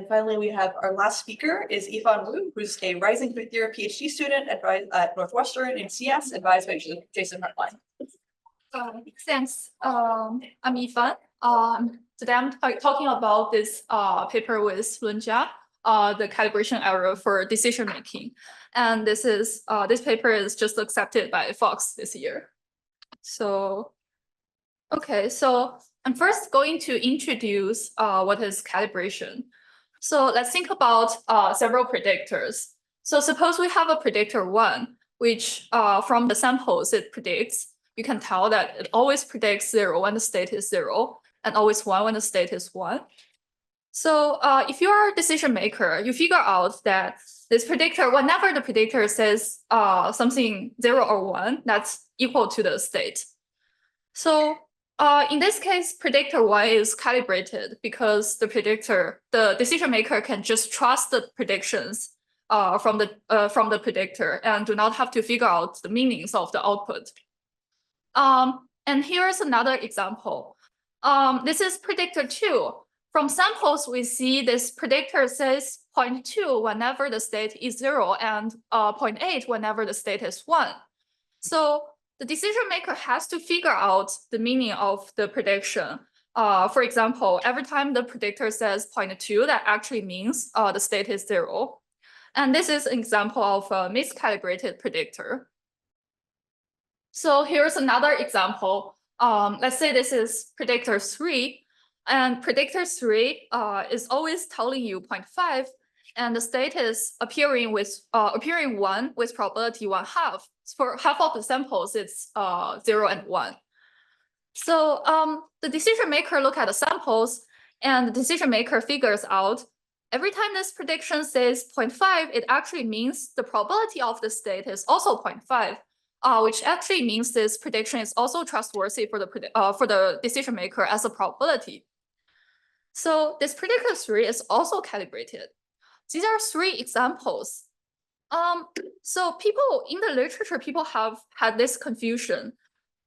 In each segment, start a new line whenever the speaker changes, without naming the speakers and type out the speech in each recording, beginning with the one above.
And finally, we have our last speaker is Yifan Wu, who's a rising fifth year PhD student at Northwestern in CS, advised by Jason Hartline.
Thanks. I'm Yifan. Today I'm talking about this paper with Lunjia, the calibration error for decision making. And this paper is just accepted by Fox this year. So, okay, so I'm first going to introduce what is calibration. So let's think about several predictors. So suppose we have a predictor 1, which from the samples it predicts. You can tell that it always predicts 0 when the state is 0, and always 1 when the state is 1. So if you are a decision maker, you figure out that this predictor, whenever the predictor says something 0 or 1, that's equal to the state. So in this case, predictor 1 is calibrated because the decision maker can just trust the predictions from the predictor and do not have to figure out the meanings of the output. And here's another example. This is predictor 2. From samples, we see this predictor says 0.2 whenever the state is 0 and 0.8 whenever the state is 1. So the decision maker has to figure out the meaning of the prediction. For example, every time the predictor says 0.2, that actually means the state is 0. And this is an example of a miscalibrated predictor. So here's another example. Let's say this is predictor 3, and predictor 3 is always telling you 0.5, and the state is appearing 1 with probability 1/2. For half of the samples, it's 0 and 1. So the decision maker look at the samples, and the decision maker figures out every time this prediction says 0.5, it actually means the probability of the state is also 0.5. Which actually means this prediction is also trustworthy for the decision maker as a probability. So this predictor 3 is also calibrated. These are 3 examples. So people in the literature, people have had this confusion.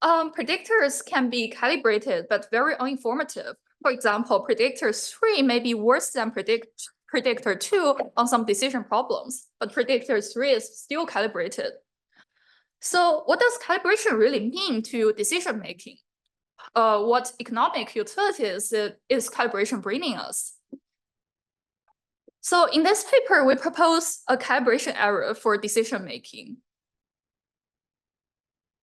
Predictors can be calibrated, but very uninformative. For example, predictor 3 may be worse than predictor 2 on some decision problems, but predictor 3 is still calibrated. So what does calibration really mean to decision making? What economic utilities is calibration bringing us? So in this paper, we propose a calibration error for decision making.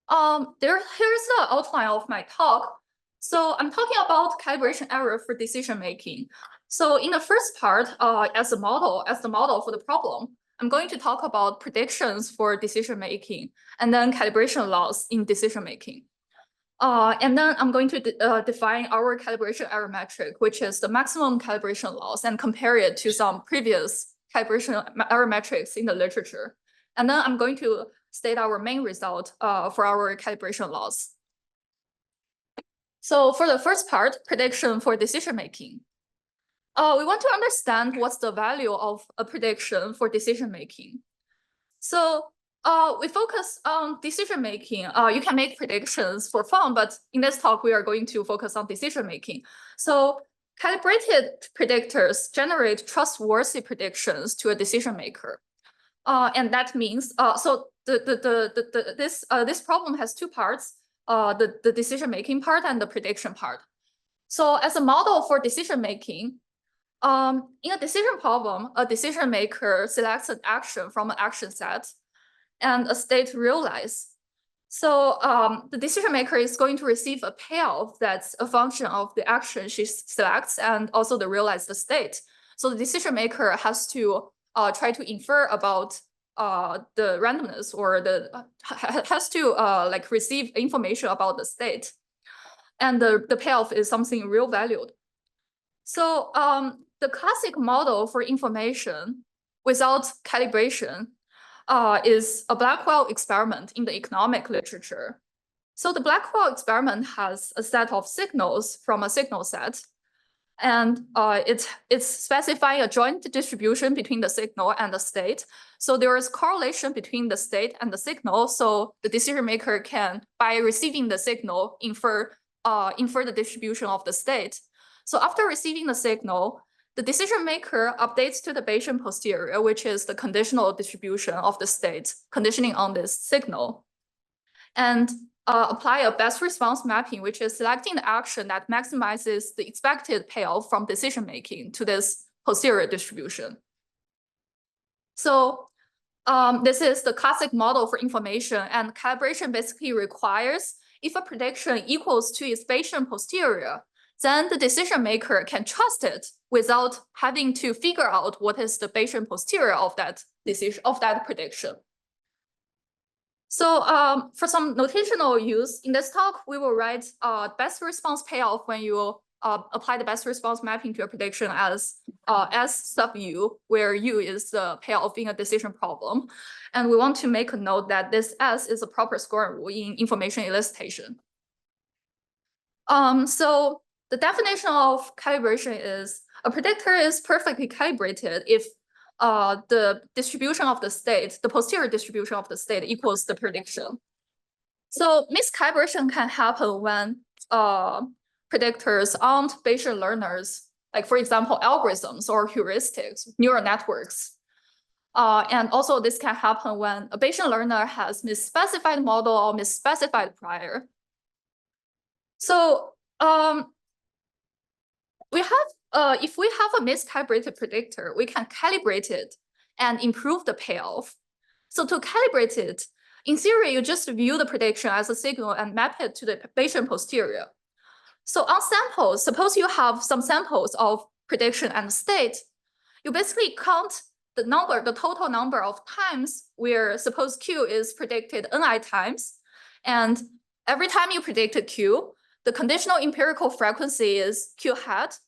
Here's the outline of my talk. So I'm talking about calibration error for decision making. So in the first part, as the model for the problem, I'm going to talk about predictions for decision making and then calibration loss in decision making. And then I'm going to define our calibration error metric, which is the maximum calibration loss, and compare it to some previous calibration error metrics in the literature. And then I'm going to state our main result for our calibration loss. So for the first part, prediction for decision making. We want to understand what's the value of a prediction for decision making. So we focus on decision making. You can make predictions for fun, but in this talk, we are going to focus on decision making. So calibrated predictors generate trustworthy predictions to a decision maker. And that means, so this problem has 2 parts, the decision making part and the prediction part. So as a model for decision making, in a decision problem, a decision maker selects an action from an action set and a state realized. So the decision maker is going to receive a payoff that's a function of the action she selects and also the realized state. So the decision maker has to try to infer about the randomness, or has to like receive information about the state. And the payoff is something real valued. So the classic model for information without calibration is a Blackwell experiment in the economic literature. So the Blackwell experiment has a set of signals from a signal set, and it's specifying a joint distribution between the signal and the state. So there is correlation between the state and the signal. So the decision maker can, by receiving the signal, infer the distribution of the state. So after receiving the signal, the decision maker updates to the Bayesian posterior, which is the conditional distribution of the state conditioning on this signal, and apply a best response mapping, which is selecting the action that maximizes the expected payoff from decision making to this posterior distribution. So this is the classic model for information, and calibration basically requires if a prediction equals to its Bayesian posterior, then the decision maker can trust it without having to figure out what is the Bayesian posterior of that decision, of that prediction. So for some notational use in this talk, we will write best response payoff when you apply the best response mapping to a prediction as S sub U, where U is the payoff in a decision problem. And we want to make a note that this S is a proper scoring rule in information elicitation. So the definition of calibration is a predictor is perfectly calibrated if the distribution of the state, the posterior distribution of the state equals the prediction. So miscalibration can happen when predictors aren't Bayesian learners, like for example, algorithms or heuristics, neural networks. And also this can happen when a Bayesian learner has misspecified model or misspecified prior. So if we have a miscalibrated predictor, we can calibrate it and improve the payoff. So to calibrate it, in theory, you just view the prediction as a signal and map it to the Bayesian posterior. So on samples, suppose you have some samples of prediction and state, you basically count the number, the total number of times where suppose Q is predicted Ni times. And every time you predicted Q, the conditional empirical frequency is Q hat.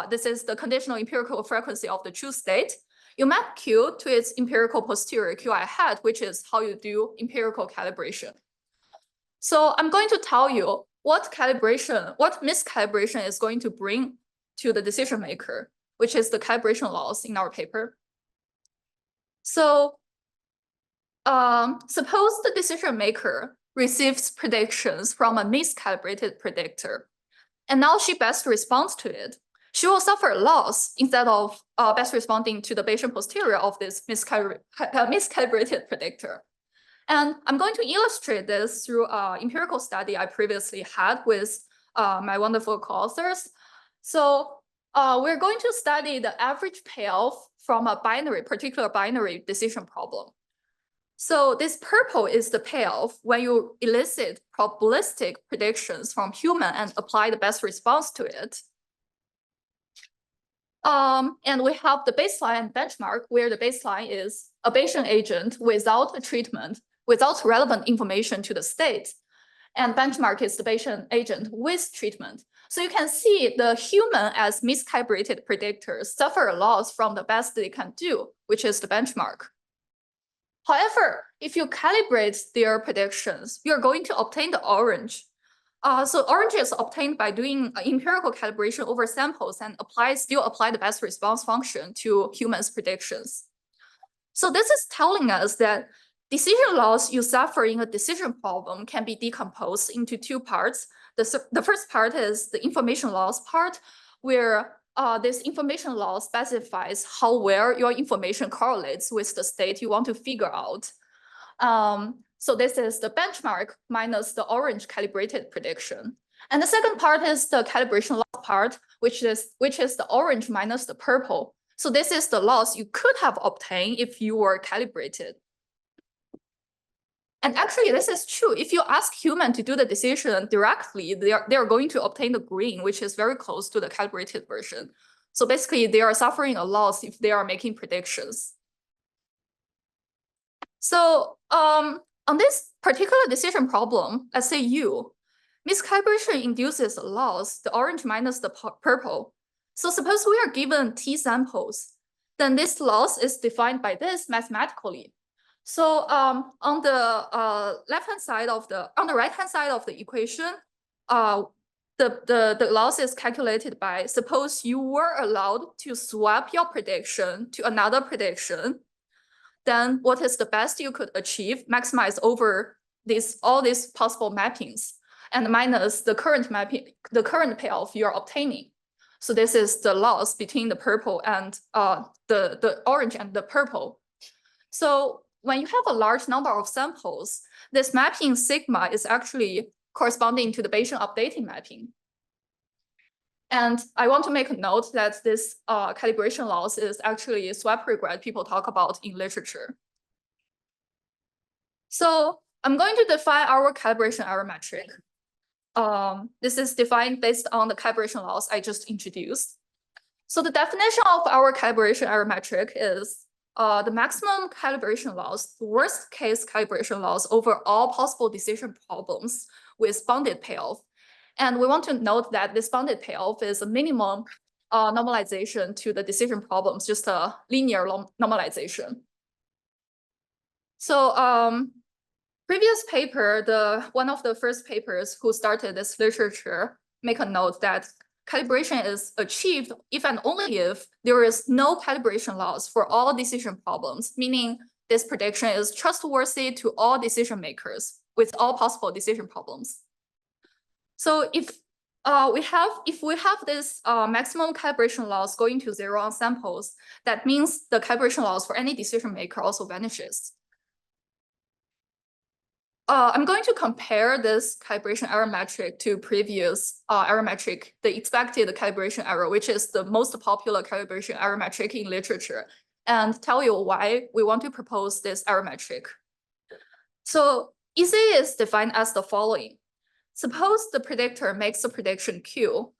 This is the conditional empirical frequency of the true state. You map Q to its empirical posterior Qi hat, which is how you do empirical calibration. So I'm going to tell you what miscalibration is going to bring to the decision maker, which is the calibration loss in our paper. So suppose the decision maker receives predictions from a miscalibrated predictor, and now she best responds to it. She will suffer a loss instead of best responding to the Bayesian posterior of this miscalibrated predictor. And I'm going to illustrate this through an empirical study I previously had with my wonderful co-authors. So we're going to study the average payoff from a particular binary decision problem. So this purple is the payoff when you elicit probabilistic predictions from human and apply the best response to it. And we have the baseline benchmark, where the baseline is a Bayesian agent without a treatment, without relevant information to the state. And benchmark is the Bayesian agent with treatment. So you can see the human as miscalibrated predictors suffer a loss from the best they can do, which is the benchmark. However, if you calibrate their predictions, you're going to obtain the orange. So orange is obtained by doing empirical calibration over samples and still apply the best response function to humans' predictions. So this is telling us that decision loss you suffer in a decision problem can be decomposed into two parts. The first part is the information loss part, where this information loss specifies how well your information correlates with the state you want to figure out. So this is the benchmark minus the orange calibrated prediction. And the second part is the calibration loss part, which is the orange minus the purple. So this is the loss you could have obtained if you were calibrated. And actually, this is true. If you ask human to do the decision directly, they are going to obtain the green, which is very close to the calibrated version. So basically, they are suffering a loss if they are making predictions. So on this particular decision problem, let's say U, miscalibration induces a loss, the orange minus the purple. So suppose we are given T samples, then this loss is defined by this mathematically. So on the right-hand side of the equation, the loss is calculated by, suppose you were allowed to swap your prediction to another prediction, then what is the best you could achieve, maximize over all these possible mappings, and minus the current payoff you're obtaining. So this is the loss between the purple and the orange and the purple. So when you have a large number of samples, this mapping sigma is actually corresponding to the Bayesian updating mapping. And I want to make a note that this calibration loss is actually a swap regret people talk about in literature. So I'm going to define our calibration error metric. This is defined based on the calibration loss I just introduced. So the definition of our calibration error metric is the maximum calibration loss, the worst case calibration loss over all possible decision problems with bounded payoff. And we want to note that this bounded payoff is a minimum normalization to the decision problems, just a linear normalization. So previous paper, one of the first papers who started this literature make a note that calibration is achieved if and only if there is no calibration loss for all decision problems, meaning this prediction is trustworthy to all decision makers with all possible decision problems. So if we have this maximum calibration loss going to 0 on samples, that means the calibration loss for any decision maker also vanishes. I'm going to compare this calibration error metric to previous error metric, the expected calibration error, which is the most popular calibration error metric in literature, and tell you why we want to propose this error metric. So EC is defined as the following. Suppose the predictor makes a prediction Q.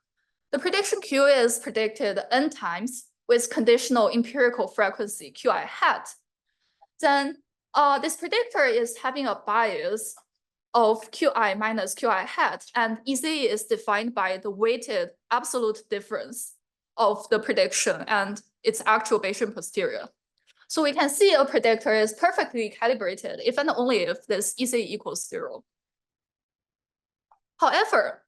The prediction Q is predicted n times with conditional empirical frequency Qi hat. Then this predictor is having a bias of Qi minus Qi hat, and EC is defined by the weighted absolute difference of the prediction and its actual Bayesian posterior. So we can see a predictor is perfectly calibrated if and only if this EC equals 0. However,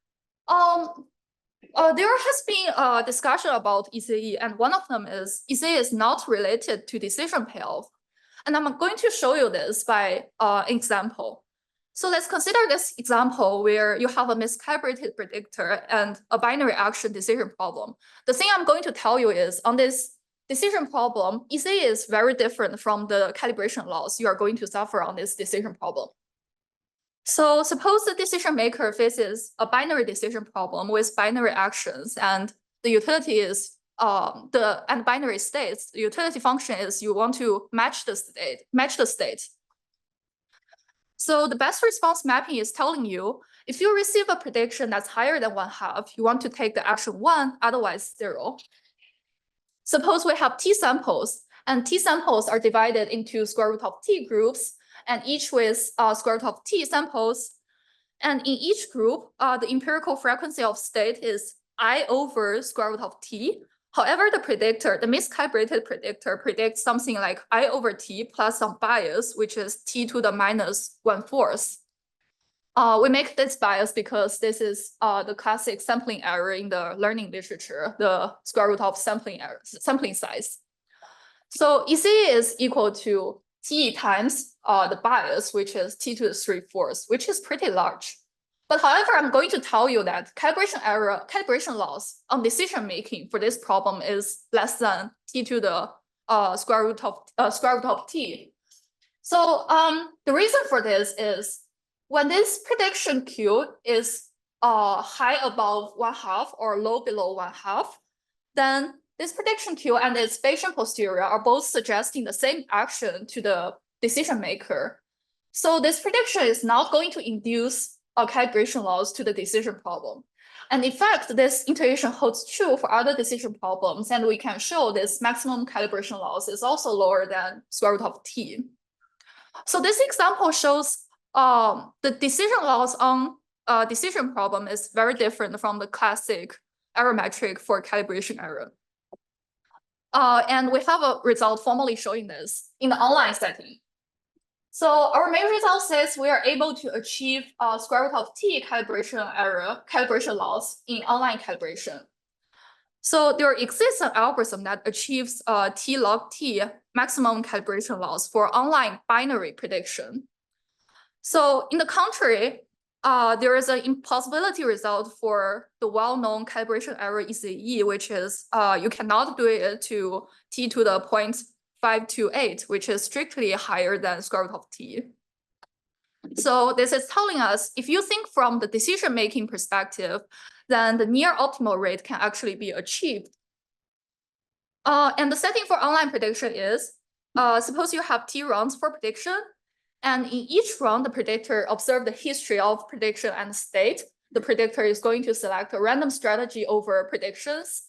there has been a discussion about ECE, and one of them is ECE is not related to decision payoff. And I'm going to show you this by example. So let's consider this example where you have a miscalibrated predictor and a binary action decision problem. The thing I'm going to tell you is on this decision problem, ECE is very different from the calibration loss you are going to suffer on this decision problem. So suppose the decision maker faces a binary decision problem with binary actions, and the utility is and binary states. The utility function is you want to match the state. So the best response mapping is telling you if you receive a prediction that's higher than 1/2, you want to take the action 1, otherwise 0. Suppose we have T samples, and T samples are divided into square root of T groups, and each with square root of T samples. And in each group, the empirical frequency of state is I over square root of T. However, the predictor, the miscalibrated predictor, predicts something like I over T plus some bias, which is T to the minus 1/4. We make this bias because this is the classic sampling error in the learning literature, the square root of sampling error, sampling size. So EC is equal to T times the bias, which is T to the 3/4, which is pretty large. But however, I'm going to tell you that calibration loss on decision making for this problem is less than T to the square root of T. So the reason for this is when this prediction Q is high above 1/2 or low below 1/2, then this prediction Q and its Bayesian posterior are both suggesting the same action to the decision maker. So this prediction is not going to induce a calibration loss to the decision problem. And in fact, this intuition holds true for other decision problems, and we can show this maximum calibration loss is also lower than square root of T. So this example shows the decision loss on a decision problem is very different from the classic error metric for calibration error. And we have a result formally showing this in the online setting. So our main result says we are able to achieve square root of T calibration loss in online calibration. So there exists an algorithm that achieves T log T maximum calibration loss for online binary prediction. So in the contrary, there is an impossibility result for the well-known calibration error ECE, which is you cannot do it to t to the 0.528, which is strictly higher than square root of t. So this is telling us, if you think from the decision-making perspective, then the near optimal rate can actually be achieved. And the setting for online prediction is, suppose you have t rounds for prediction, and in each round, the predictor observes the history of prediction and state. The predictor is going to select a random strategy over predictions,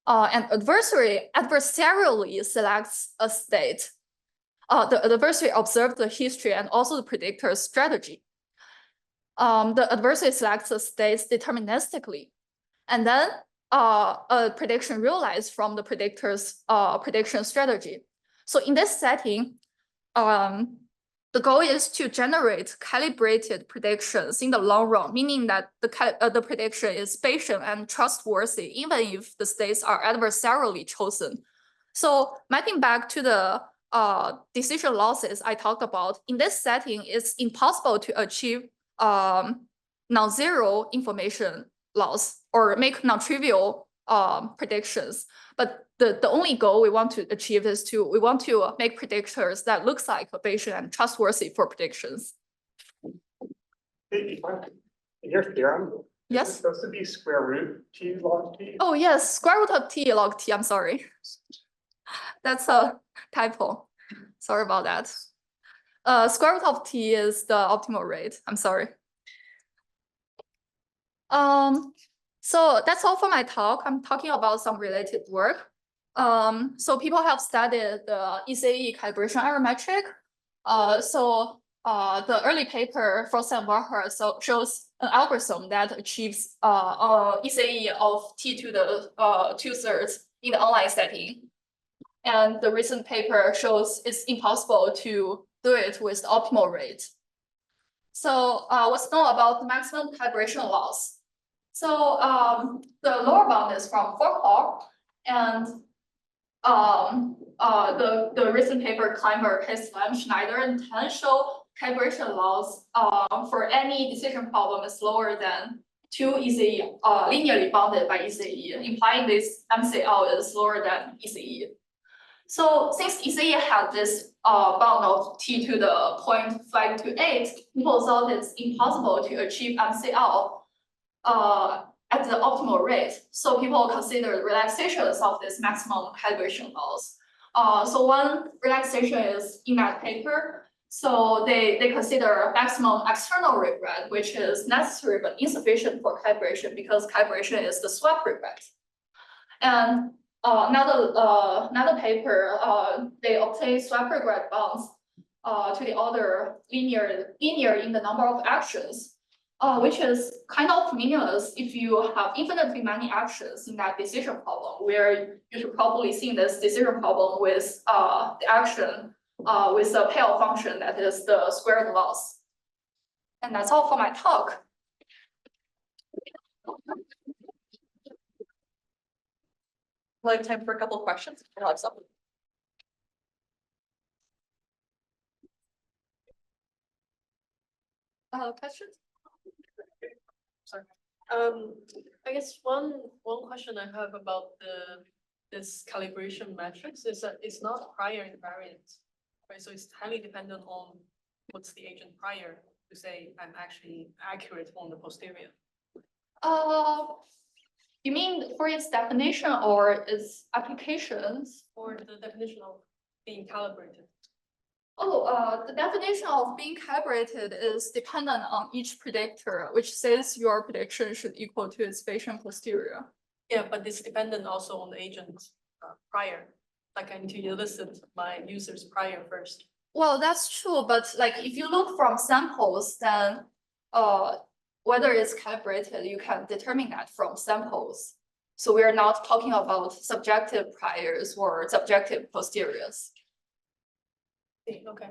and adversarially selects a state. The adversary observed the history and also the predictor's strategy. The adversary selects the states deterministically, and then a prediction realized from the predictor's prediction strategy. So in this setting, the goal is to generate calibrated predictions in the long run, meaning that the prediction is spatial and trustworthy, even if the states are adversarially chosen. So mapping back to the decision losses I talked about, in this setting, it's impossible to achieve non-zero information loss or make non-trivial predictions. But the only goal we want to achieve is we want to make predictors that looks like Bayesian and trustworthy for predictions.
In your theorem,
yes,
it's supposed to be square root t log t.
Oh yes, square root of t log t. I'm sorry, that's a typo. Sorry about that. Square root of t is the optimal rate. I'm sorry. So that's all for my talk. I'm talking about some related work. So people have studied the ECE calibration error metric. The early paper, Frost and Warher, shows an algorithm that achieves ECE of t to the 2/3 in the online setting. And the recent paper shows it's impossible to do it with the optimal rate. So what's known about the maximum calibration loss? So the lower bound is from 4 o'clock, and the recent paper, Climber, Slam, Schneider, and Tan show calibration loss for any decision problem is lower than 2 ECE, linearly bounded by ECE, implying this MCL is lower than ECE. So since ECE had this bound of t to the 0.528, people thought it's impossible to achieve MCL at the optimal rate. So people consider relaxations of this maximum calibration loss. So one relaxation is in that paper. So they consider maximum external regret, which is necessary but insufficient for calibration because calibration is the swap regret. And another paper, they obtain swap regret bounds to the order linear in the number of actions, which is kind of meaningless if you have infinitely many actions in that decision problem, where you should probably see this decision problem with the action with a payoff function that is the squared loss. And that's all for my talk.
We'll have time for a couple of questions. We'll have some.
Questions?
Sorry. I guess one question I have about this calibration matrix is that it's not prior invariant, right? So it's highly dependent on what's the agent prior to say I'm actually accurate on the posterior.
You mean for its definition or its applications?
Or the definition of being calibrated.
Oh, the definition of being calibrated is dependent on each predictor, which says your prediction should equal to its Bayesian posterior.
Yeah, but it's dependent also on the agent prior. Like I need to elicit my user's prior first.
Well, that's true, but like if you look from samples, then whether it's calibrated, you can determine that from samples. So we're not talking about subjective priors or subjective posteriors.
Okay.